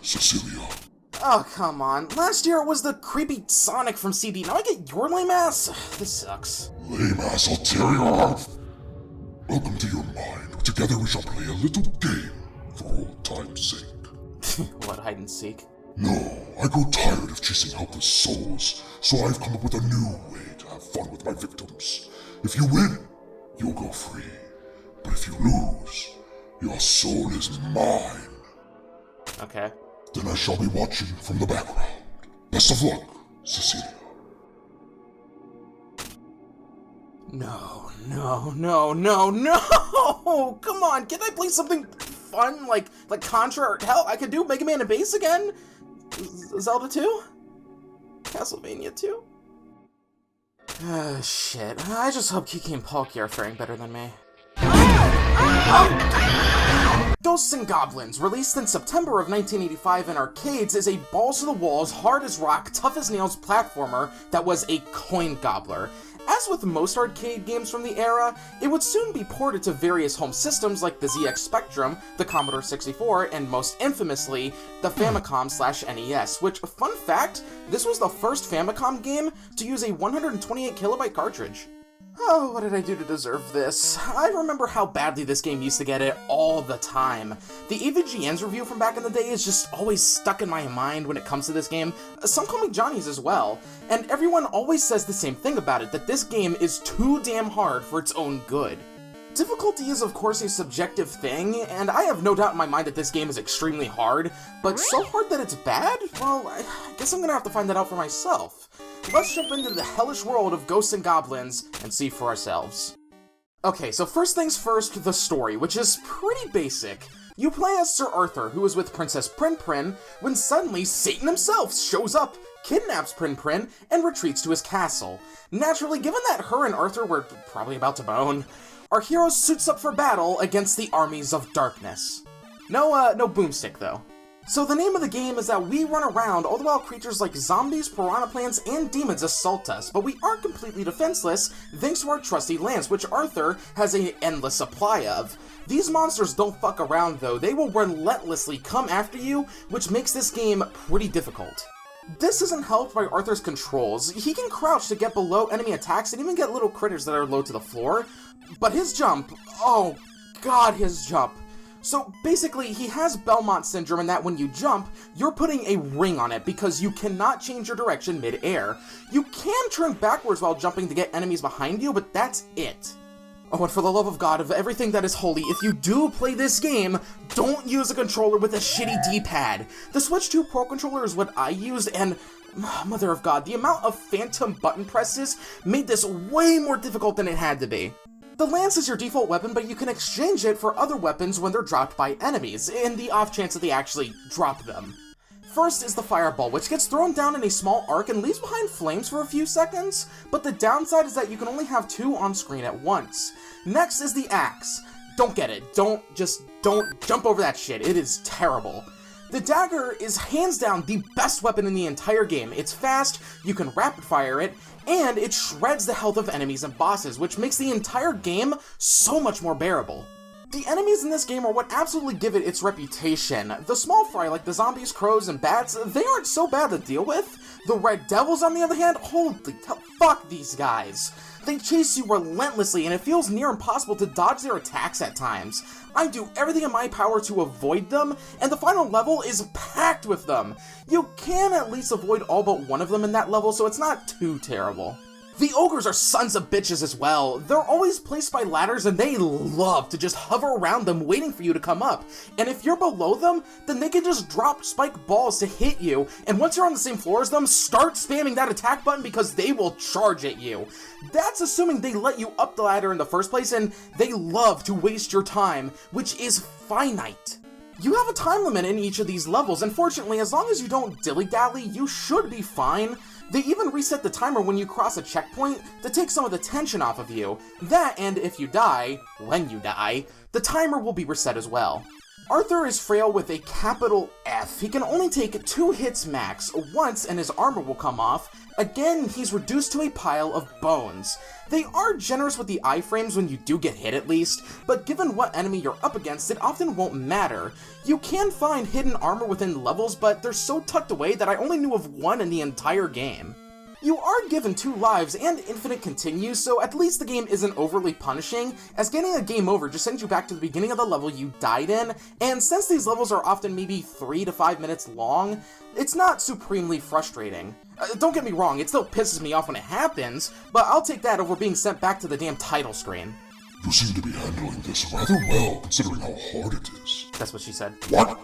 Cecilia. Oh, come on. Last year it was the creepy Sonic from CD. Now I get your lame ass? This sucks. Lame ass, I'll tear your heart. Welcome to your mind. Together we shall play a little game for old time's sake. What, hide and seek? No, I grow tired of chasing helpless souls, so I've come up with a new way to have fun with my victims. If you win, you'll go free. But if you lose, your soul is mine. Okay. Then I shall be watching from the background. Best of luck, Cecilia. No. Come on, can I play something fun like Contra or hell, I could do Mega Man and Bass again? Zelda 2? Castlevania 2? Shit. I just hope Kiki and Palkia are faring better than me. Ghosts and Goblins, released in September of 1985 in arcades, is a balls-to-the-walls, hard-as-rock, tough-as-nails platformer that was a coin gobbler. As with most arcade games from the era, it would soon be ported to various home systems like the ZX Spectrum, the Commodore 64, and most infamously, the Famicom/NES, which, fun fact, this was the first Famicom game to use a 128KB cartridge. Oh, what did I do to deserve this? I remember how badly this game used to get it all the time. The AVGN's review from back in the day is just always stuck in my mind when it comes to this game. Some call me Johnny's as well, and everyone always says the same thing about it, that this game is too damn hard for its own good. Difficulty is of course a subjective thing, and I have no doubt in my mind that this game is extremely hard, but so hard that it's bad? Well, I guess I'm gonna have to find that out for myself. Let's jump into the hellish world of Ghosts and Goblins and see for ourselves. Okay, so first things first, the story, which is pretty basic. You play as Sir Arthur, who is with Princess Prin, when suddenly Satan himself shows up, kidnaps Prin, and retreats to his castle. Naturally, given that her and Arthur were probably about to bone, our hero suits up for battle against the armies of darkness. No boomstick, though. So the name of the game is that we run around all the while creatures like zombies, piranha plants, and demons assault us, but we aren't completely defenseless thanks to our trusty lance, which Arthur has an endless supply of. These monsters don't fuck around though, they will relentlessly come after you, which makes this game pretty difficult. This isn't helped by Arthur's controls. He can crouch to get below enemy attacks and even get little critters that are low to the floor, but his jump, oh god, his jump. So basically, he has Belmont syndrome in that when you jump, you're putting a ring on it because you cannot change your direction mid-air. You can turn backwards while jumping to get enemies behind you, but that's it. Oh, and for the love of God, of everything that is holy, if you do play this game, don't use a controller with a shitty D-pad. The Switch 2 Pro Controller is what I used, and mother of God, the amount of phantom button presses made this way more difficult than it had to be. The lance is your default weapon, but you can exchange it for other weapons when they're dropped by enemies, in the off chance that they actually drop them. First is the fireball, which gets thrown down in a small arc and leaves behind flames for a few seconds, but the downside is that you can only have two on screen at once. Next is the axe. Don't get it. Don't jump over that shit. It is terrible. The dagger is hands down the best weapon in the entire game. It's fast, you can rapid fire it, and it shreds the health of enemies and bosses, which makes the entire game so much more bearable. The enemies in this game are what absolutely give it its reputation. The small fry, like the zombies, crows, and bats, they aren't so bad to deal with. The red devils, on the other hand, holy fuck these guys. They chase you relentlessly, and it feels near impossible to dodge their attacks at times. I do everything in my power to avoid them, and the final level is packed with them. You can at least avoid all but one of them in that level, so it's not too terrible. The ogres are sons of bitches as well. They're always placed by ladders and they love to just hover around them waiting for you to come up. And if you're below them, then they can just drop spike balls to hit you, and once you're on the same floor as them, start spamming that attack button because they will charge at you. That's assuming they let you up the ladder in the first place, and they love to waste your time, which is finite. You have a time limit in each of these levels, and fortunately, as long as you don't dilly-dally, you should be fine. They even reset the timer when you cross a checkpoint to take some of the tension off of you. That, and if you die, when you die, the timer will be reset as well. Arthur is frail with a capital F. He can only take 2 hits max. Once and his armor will come off, Again, he's reduced to a pile of bones. They are generous with the iframes when you do get hit at least, but given what enemy you're up against, it often won't matter. You can find hidden armor within levels, but they're so tucked away that I only knew of one in the entire game. You are given 2 lives and infinite continues, so at least the game isn't overly punishing, as getting a game over just sends you back to the beginning of the level you died in, and since these levels are often maybe 3 to 5 minutes long, it's not supremely frustrating. Don't get me wrong, it still pisses me off when it happens, but I'll take that over being sent back to the damn title screen. You seem to be handling this rather well, considering how hard it is. That's what she said. What?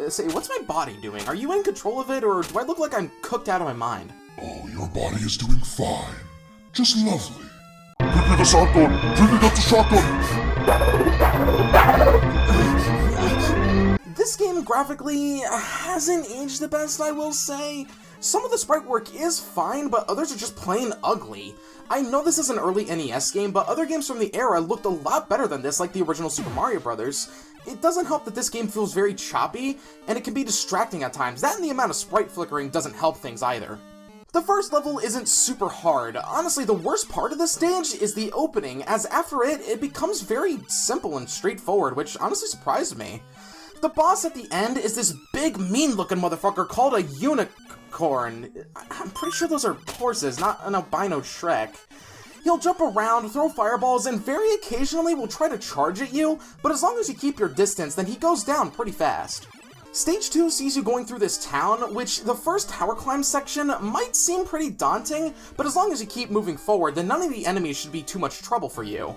Say, what's my body doing? Are you in control of it, or do I look like I'm cooked out of my mind? Oh, your body is doing fine. Just lovely. Give me the shotgun! Give me the shotgun! This game graphically hasn't aged the best, I will say. Some of the sprite work is fine, but others are just plain ugly. I know this is an early NES game, but other games from the era looked a lot better than this, like the original Super Mario Bros. It doesn't help that this game feels very choppy, and it can be distracting at times. That and the amount of sprite flickering doesn't help things either. The first level isn't super hard. Honestly, the worst part of this stage is the opening, as after it becomes very simple and straightforward, which honestly surprised me. The boss at the end is this big, mean-looking motherfucker called a unicorn. I'm pretty sure those are horses, not an albino Shrek. He'll jump around, throw fireballs, and very occasionally will try to charge at you, but as long as you keep your distance, then he goes down pretty fast. Stage 2 sees you going through this town, which the first tower climb section might seem pretty daunting, but as long as you keep moving forward, then none of the enemies should be too much trouble for you.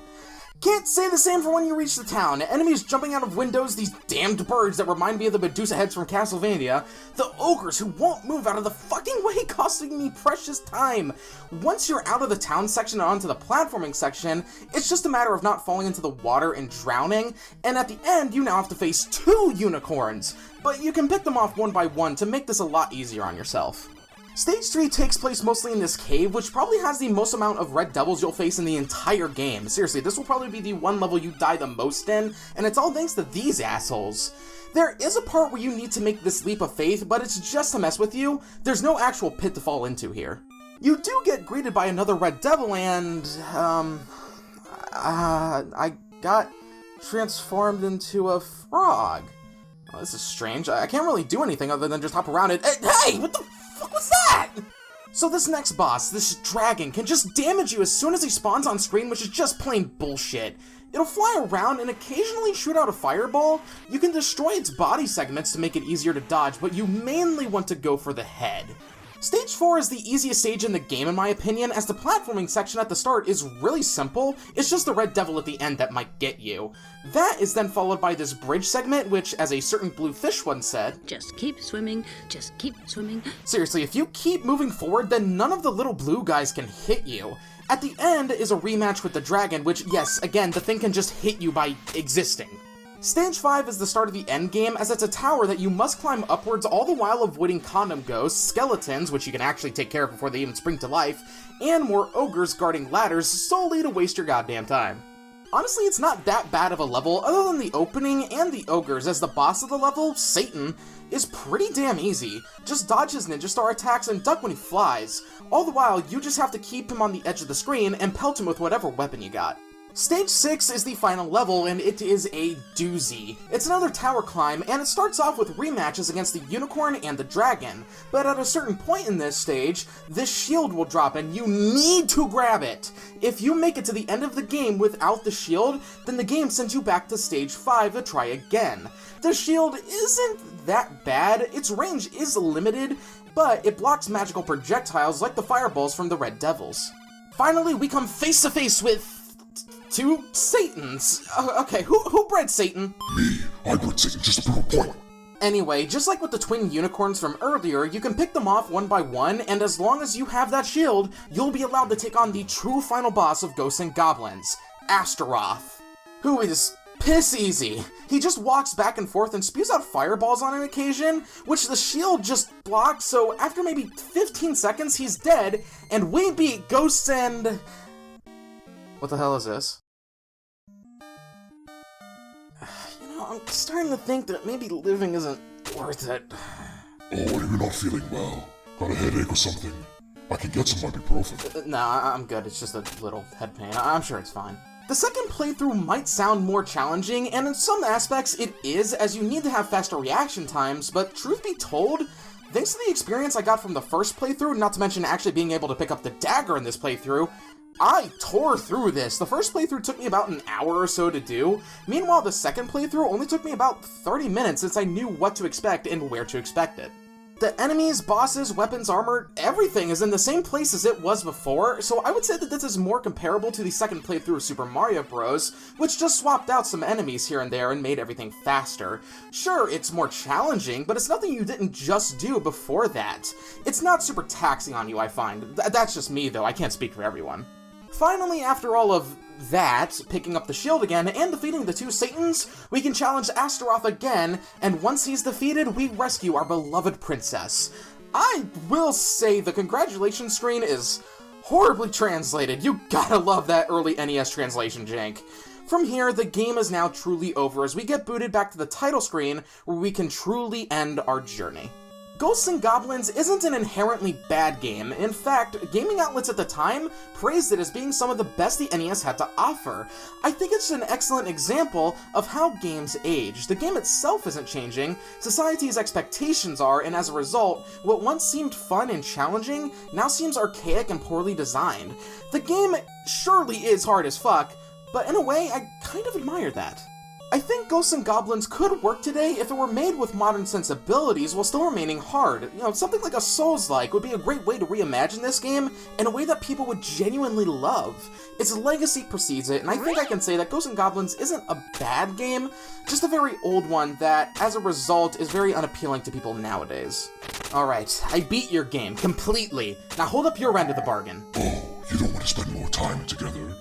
Can't say the same for when you reach the town. Enemies jumping out of windows, these damned birds that remind me of the Medusa heads from Castlevania, the ogres who won't move out of the fucking way, costing me precious time. Once you're out of the town section and onto the platforming section, it's just a matter of not falling into the water and drowning, and at the end you now have to face 2 unicorns, but you can pick them off one by one to make this a lot easier on yourself. Stage 3 takes place mostly in this cave, which probably has the most amount of red devils you'll face in the entire game. Seriously, this will probably be the one level you die the most in, and it's all thanks to these assholes. There is a part where you need to make this leap of faith, but it's just to mess with you. There's no actual pit to fall into here. You do get greeted by another red devil and, I got transformed into a frog. Oh, this is strange. I can't really do anything other than just hop around it. Hey, what the fuck was that? So this next boss, this dragon, can just damage you as soon as he spawns on screen, which is just plain bullshit. It'll fly around and occasionally shoot out a fireball. You can destroy its body segments to make it easier to dodge, but you mainly want to go for the head. Stage 4 is the easiest stage in the game in my opinion, as the platforming section at the start is really simple. It's just the red devil at the end that might get you. That is then followed by this bridge segment, which, as a certain blue fish once said, just keep swimming, just keep swimming. Seriously, if you keep moving forward, then none of the little blue guys can hit you. At the end is a rematch with the dragon, which, yes, again, the thing can just hit you by existing. Stage 5 is the start of the end game, as it's a tower that you must climb upwards all the while avoiding condom ghosts, skeletons, which you can actually take care of before they even spring to life, and more ogres guarding ladders solely to waste your goddamn time. Honestly, it's not that bad of a level, other than the opening and the ogres, as the boss of the level, Satan, is pretty damn easy. Just dodge his ninja star attacks and duck when he flies. All the while, you just have to keep him on the edge of the screen and pelt him with whatever weapon you got. Stage 6 is the final level, and it is a doozy. It's another tower climb, and it starts off with rematches against the unicorn and the dragon. But at a certain point in this stage, this shield will drop, and you need to grab it. If you make it to the end of the game without the shield, then the game sends you back to stage 5 to try again. The shield isn't that bad, its range is limited, but it blocks magical projectiles like the fireballs from the red devils. Finally, we come face to face with 2 Satans. Okay, who bred Satan? Me. I bred Satan just to prove a point. Anyway, just like with the twin unicorns from earlier, you can pick them off one by one, and as long as you have that shield, you'll be allowed to take on the true final boss of Ghosts and Goblins, Astaroth, who is piss easy. He just walks back and forth and spews out fireballs on an occasion, which the shield just blocks, so after maybe 15 seconds, he's dead, and we beat Ghosts and... What the hell is this? You know, I'm starting to think that maybe living isn't worth it. Oh, are you not feeling well? Got a headache or something? I can get some ibuprofen. Nah, I'm good. It's just a little head pain. I'm sure it's fine. The second playthrough might sound more challenging, and in some aspects it is, as you need to have faster reaction times, but truth be told, thanks to the experience I got from the first playthrough, not to mention actually being able to pick up the dagger in this playthrough, I tore through this. The first playthrough took me about an hour or so to do. Meanwhile, the second playthrough only took me about 30 minutes since I knew what to expect and where to expect it. The enemies, bosses, weapons, armor, everything is in the same place as it was before, so I would say that this is more comparable to the second playthrough of Super Mario Bros., which just swapped out some enemies here and there and made everything faster. Sure, it's more challenging, but it's nothing you didn't just do before that. It's not super taxing on you, I find. That's just me, though. I can't speak for everyone. Finally, after all of that, picking up the shield again, and defeating the two Satans, we can challenge Astaroth again, and once he's defeated, we rescue our beloved princess. I will say the congratulations screen is horribly translated. You gotta love that early NES translation jank. From here, the game is now truly over as we get booted back to the title screen, where we can truly end our journey. Ghosts and Goblins isn't an inherently bad game. In fact, gaming outlets at the time praised it as being some of the best the NES had to offer. I think it's an excellent example of how games age. The game itself isn't changing, society's expectations are, and as a result, what once seemed fun and challenging now seems archaic and poorly designed. The game surely is hard as fuck, but in a way, I kind of admire that. I think Ghosts and Goblins could work today if it were made with modern sensibilities while still remaining hard. You know, something like a Souls-like would be a great way to reimagine this game in a way that people would genuinely love. Its legacy precedes it, and I think I can say that Ghosts and Goblins isn't a bad game, just a very old one that, as a result, is very unappealing to people nowadays. Alright, I beat your game, completely. Now hold up your end of the bargain. Oh, you don't want to spend more time together?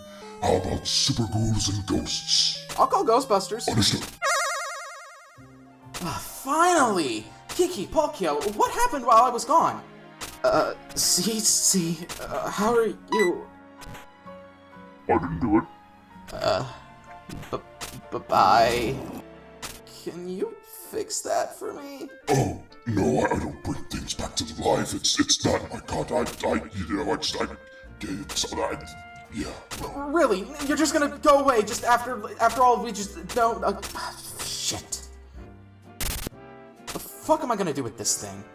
How about super ghouls and ghosts? I'll call Ghostbusters. Understood. Finally! Kiki, Palkia, what happened while I was gone? CeeCee, how are you? I didn't do it. Bye. Can you fix that for me? Oh, no, I don't bring things back to life. It's not my god. Yeah. Really? You're just gonna go away just after all we just don't... shit. The fuck am I gonna do with this thing?